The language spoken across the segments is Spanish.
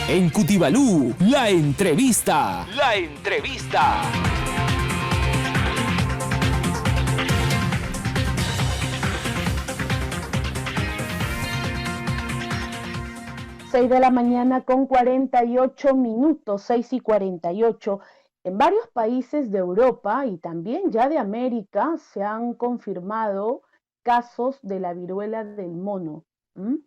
En Cutibalú, la entrevista. La entrevista. 6 de la mañana con 48 minutos, 6:48. En varios países de Europa y también ya de América se han confirmado casos de la viruela del mono. ¿m?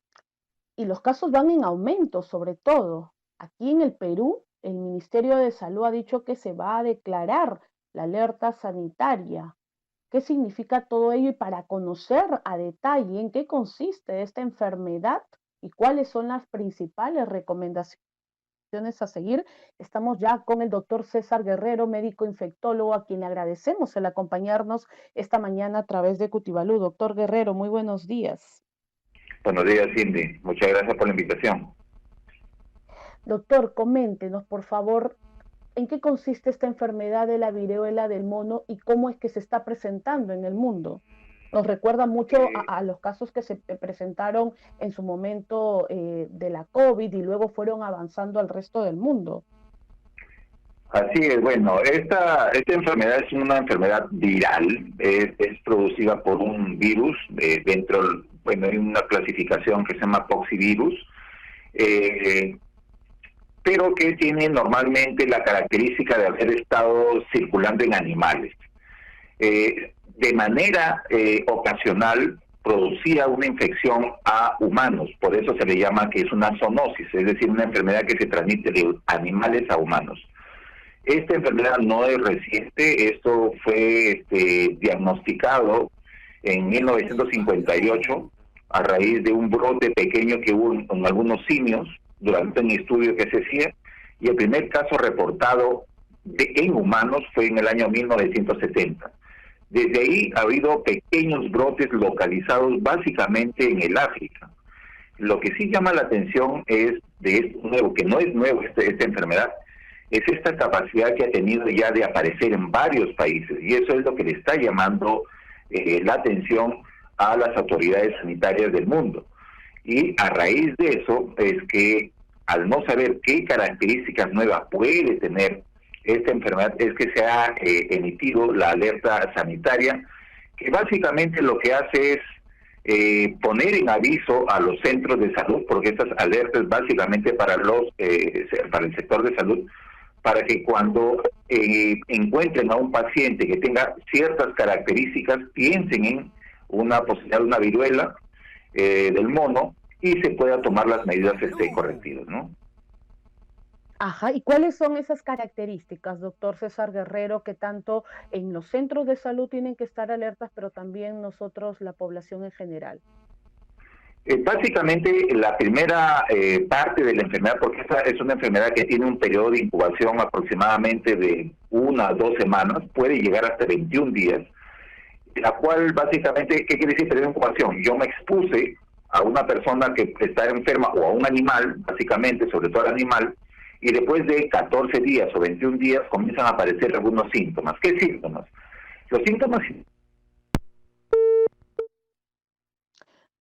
Y los casos van en aumento, sobre todo. Aquí en el Perú, el Ministerio de Salud ha dicho que se va a declarar la alerta sanitaria. ¿Qué significa todo ello? Y para conocer a detalle en qué consiste esta enfermedad y cuáles son las principales recomendaciones a seguir, estamos ya con el doctor César Guerrero, médico infectólogo, a quien le agradecemos el acompañarnos esta mañana a través de Cutibalú. Doctor Guerrero, muy buenos días. Buenos días, Cindy. Muchas gracias por la invitación. Doctor, coméntenos, por favor, ¿en qué consiste esta enfermedad de la viruela del mono y cómo es que se está presentando en el mundo? Nos recuerda mucho a los casos que se presentaron en su momento de la COVID y luego fueron avanzando al resto del mundo. Así es, bueno, esta enfermedad es una enfermedad viral, es producida por un virus hay una clasificación que se llama poxivirus, pero que tiene normalmente la característica de haber estado circulando en animales. De manera ocasional producía una infección a humanos, por eso se le llama que es una zoonosis, es decir, una enfermedad que se transmite de animales a humanos. Esta enfermedad no es reciente, esto fue diagnosticado en 1958 a raíz de un brote pequeño que hubo en algunos simios durante un estudio que se hacía, y el primer caso reportado en humanos fue en el año 1970. Desde ahí ha habido pequeños brotes localizados básicamente en el África. Lo que sí llama la atención es de esto nuevo, que no es nuevo esta enfermedad, es esta capacidad que ha tenido ya de aparecer en varios países, y eso es lo que le está llamando la atención a las autoridades sanitarias del mundo. Y a raíz de eso es que, al no saber qué características nuevas puede tener esta enfermedad, es que se ha emitido la alerta sanitaria, que básicamente lo que hace es poner en aviso a los centros de salud, porque estas alertas básicamente para el sector de salud, para que cuando encuentren a un paciente que tenga ciertas características, piensen en una posibilidad de una viruela del mono y se pueda tomar las medidas correctivas, ¿no? Ajá, ¿y cuáles son esas características, doctor César Guerrero, que tanto en los centros de salud tienen que estar alertas, pero también nosotros, la población en general? Básicamente, la primera parte de la enfermedad, porque esta es una enfermedad que tiene un periodo de incubación aproximadamente de 1 a 2 semanas, puede llegar hasta 21 días, la cual básicamente, ¿qué quiere decir periodo de incubación? Yo me expuse a una persona que está enferma o a un animal, básicamente, sobre todo al animal, y después de 14 días o 21 días comienzan a aparecer algunos síntomas. ¿Qué síntomas? Los síntomas...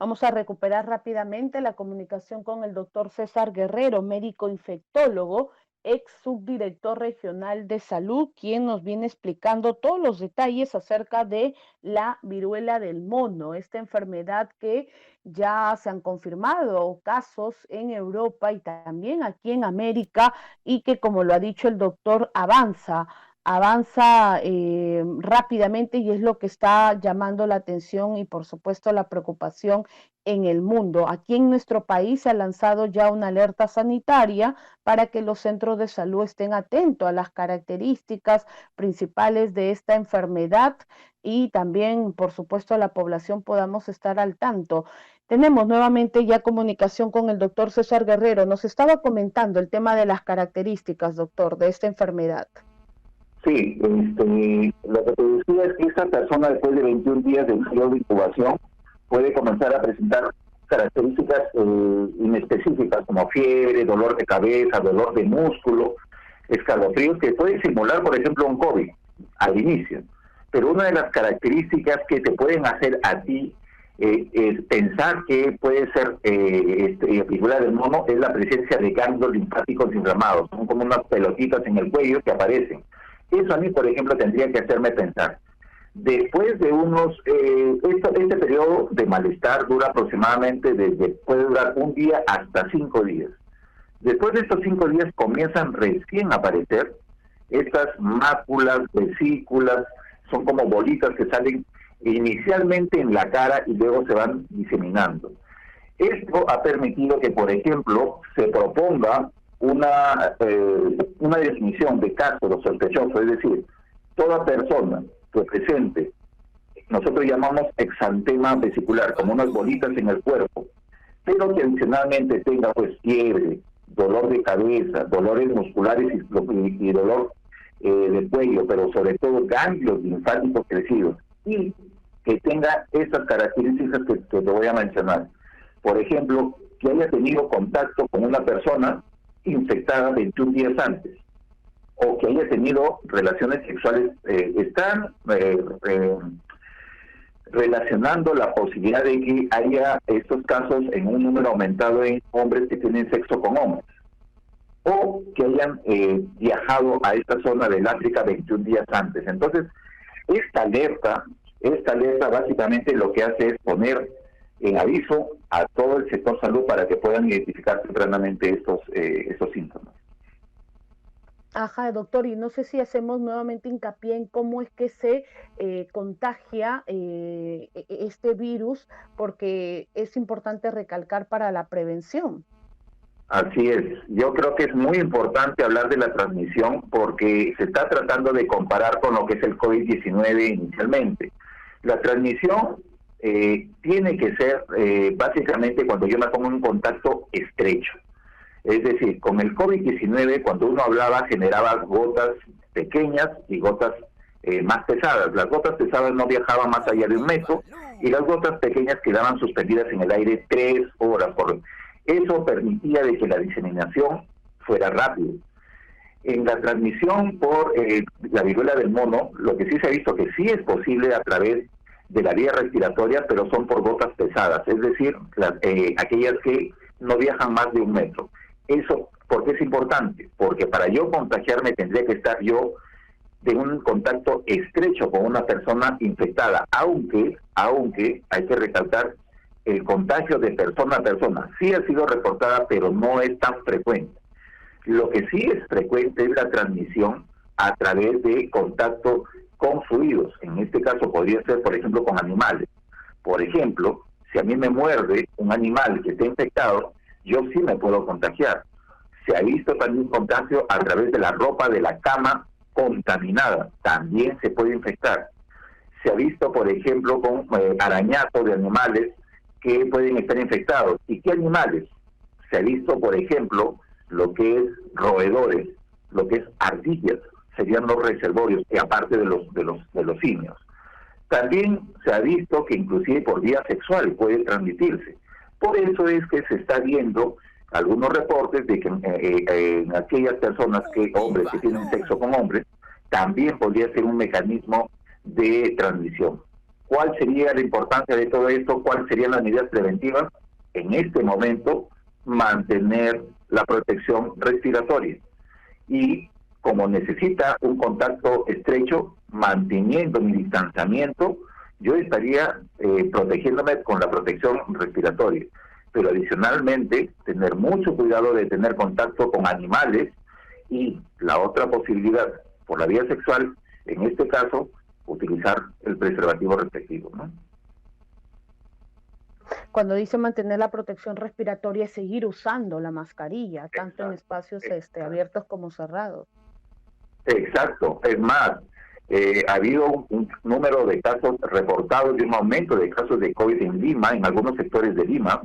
Vamos a recuperar rápidamente la comunicación con el doctor César Guerrero, médico infectólogo, ex subdirector regional de salud, quien nos viene explicando todos los detalles acerca de la viruela del mono, esta enfermedad que ya se han confirmado casos en Europa y también aquí en América, y que, como lo ha dicho el doctor, avanza rápidamente, y es lo que está llamando la atención y por supuesto la preocupación en el mundo. Aquí en nuestro país se ha lanzado ya una alerta sanitaria para que los centros de salud estén atentos a las características principales de esta enfermedad y también, por supuesto, la población podamos estar al tanto. Tenemos nuevamente ya comunicación con el doctor César Guerrero. Nos estaba comentando el tema de las características, doctor, de esta enfermedad. Sí, lo que te decía es que esta persona, después de 21 días de periodo de incubación, puede comenzar a presentar características inespecíficas como fiebre, dolor de cabeza, dolor de músculo, escalofríos, que pueden simular, por ejemplo, un COVID al inicio. Pero una de las características que te pueden hacer a ti es pensar que puede ser viruela del mono es la presencia de ganglios linfáticos inflamados, son como unas pelotitas en el cuello que aparecen. Eso a mí, por ejemplo, tendría que hacerme pensar. Después de este periodo de malestar dura aproximadamente puede durar un día hasta 5 días. Después de estos 5 días comienzan recién a aparecer estas máculas, vesículas, son como bolitas que salen inicialmente en la cara y luego se van diseminando. Esto ha permitido que, por ejemplo, se proponga una definición de caso sospechoso, es decir, toda persona que presente, nosotros llamamos exantema vesicular, como unas bolitas en el cuerpo, pero que adicionalmente tenga pues fiebre, dolor de cabeza, dolores musculares y dolor de cuello, pero sobre todo ganglios linfáticos crecidos, y que tenga estas características que te voy a mencionar. Por ejemplo, que haya tenido contacto con una persona infectada 21 días antes, o que haya tenido relaciones sexuales. Están relacionando la posibilidad de que haya estos casos en un número aumentado en hombres que tienen sexo con hombres, o que hayan viajado a esta zona del África 21 días antes. Entonces, esta alerta básicamente lo que hace es poner en aviso a todo el sector salud para que puedan identificar tempranamente estos síntomas. Ajá, doctor, y no sé si hacemos nuevamente hincapié en cómo es que se contagia este virus, porque es importante recalcar para la prevención. Así es, yo creo que es muy importante hablar de la transmisión porque se está tratando de comparar con lo que es el COVID-19 inicialmente. La transmisión tiene que ser básicamente cuando yo me pongo en un contacto estrecho. Es decir, con el COVID-19, cuando uno hablaba, generaba gotas pequeñas y gotas más pesadas. Las gotas pesadas no viajaban más allá de 1 metro y las gotas pequeñas quedaban suspendidas en el aire 3 horas. Eso permitía de que la diseminación fuera rápida. En la transmisión por la viruela del mono, lo que sí se ha visto que sí es posible a través de la vía respiratoria, pero son por gotas pesadas, es decir, aquellas que no viajan más de 1 metro. Eso, ¿por qué es importante? Porque para yo contagiarme tendría que estar yo de un contacto estrecho con una persona infectada, aunque hay que recalcar, el contagio de persona a persona sí ha sido reportada, pero no es tan frecuente. Lo que sí es frecuente es la transmisión a través de contacto con fluidos. En este caso podría ser, por ejemplo, con animales. Por ejemplo, si a mí me muerde un animal que esté infectado, yo sí me puedo contagiar. Se ha visto también contagio a través de la ropa de la cama contaminada, también se puede infectar. Se ha visto, por ejemplo, con arañazos de animales que pueden estar infectados. ¿Y qué animales? Se ha visto, por ejemplo, lo que es roedores, lo que es ardillas, serían los reservorios, y aparte de los simios. También se ha visto que inclusive por vía sexual puede transmitirse. Por eso es que se está viendo algunos reportes de que en aquellas personas hombres que tienen sexo con hombres, también podría ser un mecanismo de transmisión. ¿Cuál sería la importancia de todo esto? ¿Cuáles serían las medidas preventivas? En este momento, mantener la protección respiratoria. Y como necesita un contacto estrecho, manteniendo mi distanciamiento, yo estaría protegiéndome con la protección respiratoria. Pero adicionalmente, tener mucho cuidado de tener contacto con animales y la otra posibilidad, por la vía sexual, en este caso, utilizar el preservativo respectivo, ¿no? Cuando dice mantener la protección respiratoria, es seguir usando la mascarilla, tanto en espacios abiertos como cerrados. Exacto, es más, ha habido un número de casos reportados de un aumento de casos de COVID en Lima, en algunos sectores de Lima,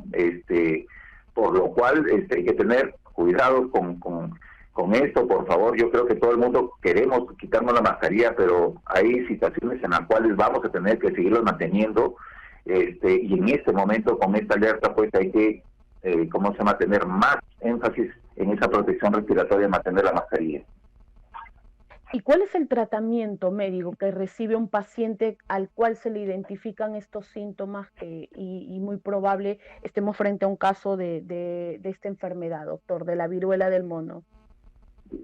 por lo cual hay que tener cuidado con esto, por favor. Yo creo que todo el mundo queremos quitarnos la mascarilla, pero hay situaciones en las cuales vamos a tener que seguirlos manteniendo, y en este momento con esta alerta pues hay que, tener más énfasis en esa protección respiratoria, mantener la mascarilla. ¿Y cuál es el tratamiento médico que recibe un paciente al cual se le identifican estos síntomas y muy probable estemos frente a un caso de esta enfermedad, doctor, de la viruela del mono?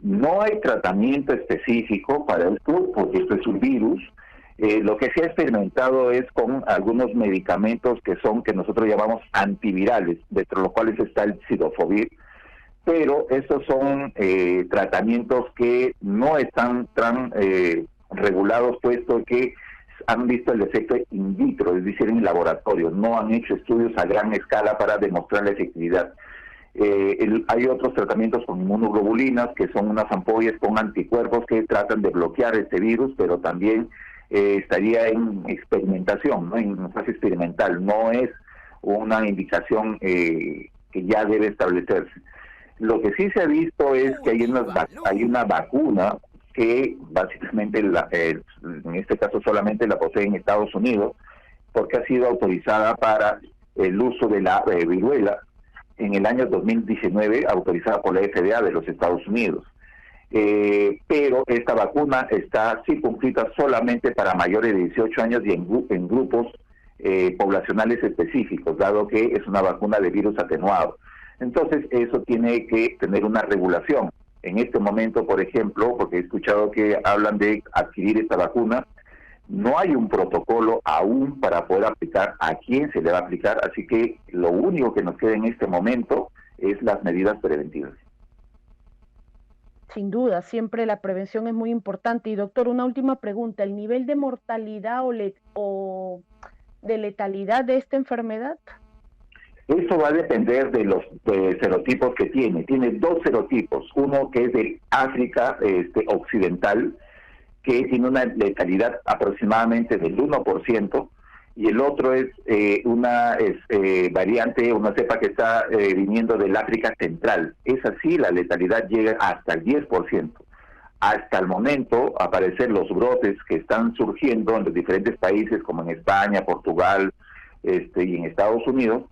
No hay tratamiento específico para esto, porque esto es un virus. Lo que se ha experimentado es con algunos medicamentos que nosotros llamamos antivirales, dentro de los cuales está el Cidofovir, pero estos son tratamientos que no están tan regulados, puesto que han visto el efecto in vitro, es decir, en laboratorio, no han hecho estudios a gran escala para demostrar la efectividad. Hay otros tratamientos con inmunoglobulinas, que son unas ampollas con anticuerpos que tratan de bloquear este virus, pero también estaría en experimentación, ¿no? En fase experimental, no es una indicación que ya debe establecerse. Lo que sí se ha visto es que hay una vacuna que básicamente, en este caso solamente la posee en Estados Unidos, porque ha sido autorizada para el uso de la viruela en el año 2019, autorizada por la FDA de los Estados Unidos. Pero esta vacuna está circunscrita solamente para mayores de 18 años y en grupos poblacionales específicos, dado que es una vacuna de virus atenuado. Entonces, eso tiene que tener una regulación. En este momento, por ejemplo, porque he escuchado que hablan de adquirir esta vacuna, no hay un protocolo aún para poder aplicar a quién se le va a aplicar, así que lo único que nos queda en este momento es las medidas preventivas. Sin duda, siempre la prevención es muy importante. Y doctor, una última pregunta, ¿el nivel de mortalidad o de letalidad de esta enfermedad? Eso va a depender de los serotipos que tiene. Tiene dos serotipos, uno que es de África occidental, que tiene una letalidad aproximadamente del 1%, y el otro es una variante, una cepa que está viniendo del África central. Es así, la letalidad llega hasta el 10%. Hasta el momento, aparecer los brotes que están surgiendo en los diferentes países, como en España, Portugal y en Estados Unidos,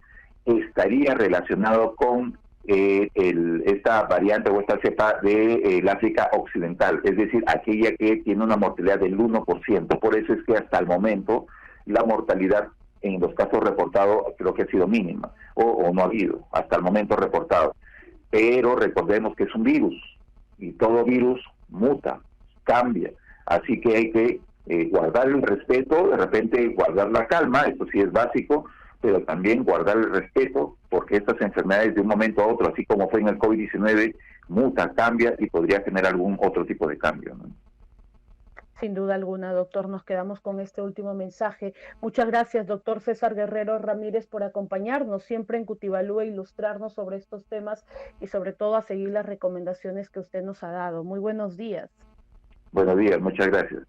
estaría relacionado con esta variante o esta cepa de África occidental, es decir, aquella que tiene una mortalidad del 1%. Por eso es que hasta el momento la mortalidad en los casos reportados creo que ha sido mínima, o no ha habido hasta el momento reportado. Pero recordemos que es un virus, y todo virus muta, cambia, así que hay que guardar el respeto, de repente guardar la calma, esto sí es básico, pero también guardar el respeto, porque estas enfermedades de un momento a otro, así como fue en el COVID-19, muta, cambia y podría tener algún otro tipo de cambio, ¿no? Sin duda alguna, doctor, nos quedamos con este último mensaje. Muchas gracias, doctor César Guerrero Ramírez, por acompañarnos siempre en Cutivalú e ilustrarnos sobre estos temas y sobre todo a seguir las recomendaciones que usted nos ha dado. Muy buenos días. Buenos días, muchas gracias.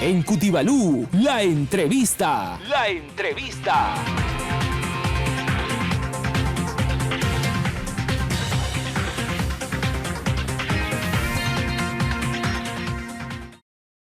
En Cutivalú, la entrevista. La entrevista.